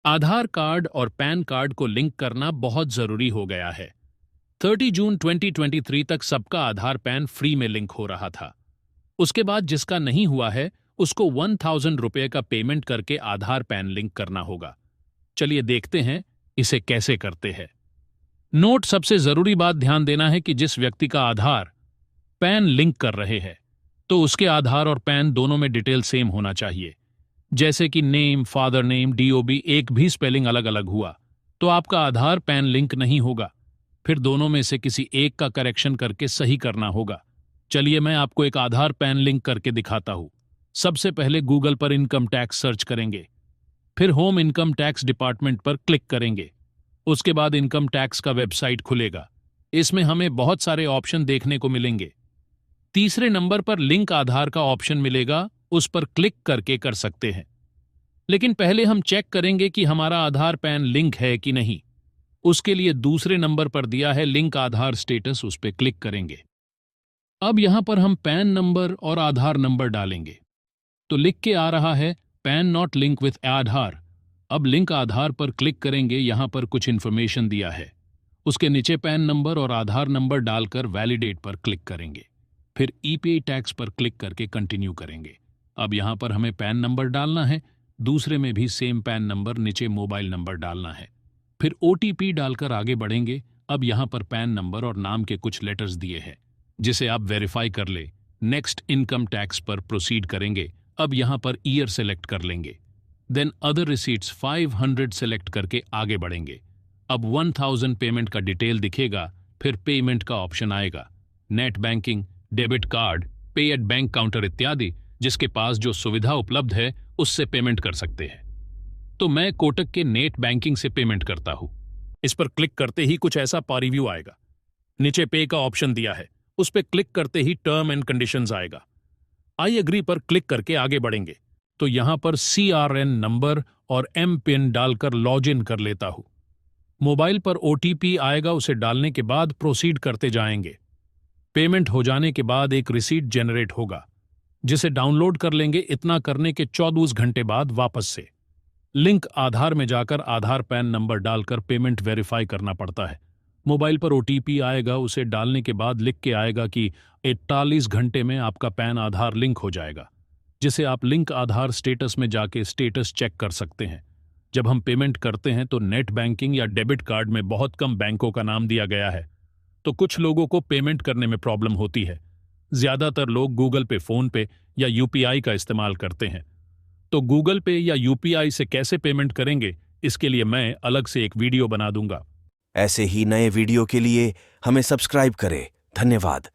आधार card और pan card को link करना बहुत जरूरी हो गया है। 30 जून 2023 तक सबका आधार पैन फ्री में लिंक हो रहा था। उसके बाद जिसका नहीं हुआ है उसको 1000 रुपये का पेमेंट करके आधार पैन लिंक करना होगा। चलिए देखते हैं इसे कैसे करते हैं। नोट, सबसे जरूरी बात ध्यान देना है कि जिस व्यक्ति का आधार पैन लिंक कर रहे हैं तो उसके आधार और पैन दोनों में डिटेल सेम होना चाहिए। जैसे कि नेम, फादर नेम, डीओबी एक भी स्पेलिंग अलग अलग हुआ तो आपका आधार पैन लिंक नहीं होगा। फिर दोनों में से किसी एक का करेक्शन करके सही करना होगा। चलिए मैं आपको एक आधार पैन लिंक करके दिखाता हूं। सबसे पहले गूगल पर इनकम टैक्स सर्च करेंगे, फिर होम इनकम टैक्स डिपार्टमेंट पर क्लिक करेंगे। उसके बाद इनकम टैक्स का वेबसाइट खुलेगा। इसमें हमें बहुत सारे ऑप्शन देखने को मिलेंगे। तीसरे नंबर पर लिंक आधार का ऑप्शन मिलेगा, उस पर क्लिक करके कर सकते हैं। लेकिन पहले हम चेक करेंगे कि हमारा आधार पैन लिंक है कि नहीं। उसके लिए दूसरे नंबर पर दिया है लिंक आधार स्टेटस, उस पर क्लिक करेंगे। अब यहां पर हम पैन नंबर और आधार नंबर डालेंगे तो लिख के आ रहा है पैन नॉट लिंक विथ आधार। अब लिंक आधार पर क्लिक करेंगे, यहां पर कुछ इंफॉर्मेशन दिया है। उसके नीचे पैन नंबर और आधार नंबर डालकर वैलिडेट पर क्लिक करेंगे। फिर ईपीआई टैक्स पर क्लिक करके कंटिन्यू करेंगे। अब यहां पर हमें पैन नंबर डालना है, दूसरे में भी सेम पैन नंबर, नीचे मोबाइल नंबर डालना है। फिर ओटीपी डालकर आगे बढ़ेंगे। अब यहां पर पैन नंबर और नाम के कुछ लेटर्स दिए हैं जिसे आप वेरीफाई कर ले। नेक्स्ट इनकम टैक्स पर प्रोसीड करेंगे। अब यहां पर ईयर सेलेक्ट कर लेंगे। देन अदर रिसीट्स 500 सेलेक्ट करके आगे बढ़ेंगे। अब 1000 पेमेंट का डिटेल दिखेगा, फिर पेमेंट का ऑप्शन आएगा। नेट बैंकिंग, डेबिट कार्ड, पे एट बैंक काउंटर इत्यादि जिसके पास जो सुविधा उपलब्ध है उससे पेमेंट कर सकते हैं। तो मैं कोटक के नेट बैंकिंग से पेमेंट करता हूं। इस पर क्लिक करते ही कुछ ऐसा रिव्यू आएगा। नीचे पे का ऑप्शन दिया है, उस पर क्लिक करते ही टर्म एंड कंडीशंस आएगा। आई एग्री पर क्लिक करके आगे बढ़ेंगे तो यहां पर CRN नंबर और एम पिन डालकर लॉग इन कर लेता हूं। मोबाइल पर OTP आएगा, उसे डालने के बाद प्रोसीड करते जाएंगे। पेमेंट हो जाने के बाद एक रिसीट जनरेट होगा जिसे डाउनलोड कर लेंगे। इतना करने के 24 घंटे बाद वापस से लिंक आधार में जाकर आधार पैन नंबर डालकर पेमेंट वेरीफाई करना पड़ता है। मोबाइल पर OTP आएगा, उसे डालने के बाद लिख के आएगा कि 48 घंटे में आपका पैन आधार लिंक हो जाएगा, जिसे आप लिंक आधार स्टेटस में जाके स्टेटस चेक कर सकते हैं। जब हम पेमेंट करते हैं तो नेट बैंकिंग या डेबिट कार्ड में बहुत कम बैंकों का नाम दिया गया है, तो कुछ लोगों को पेमेंट करने में प्रॉब्लम होती है। ज्यादातर लोग गूगल पे, फोन पे या UPI का इस्तेमाल करते हैं। तो गूगल पे या UPI से कैसे पेमेंट करेंगे, इसके लिए मैं अलग से एक वीडियो बना दूंगा। ऐसे ही नए वीडियो के लिए हमें सब्सक्राइब करें। धन्यवाद।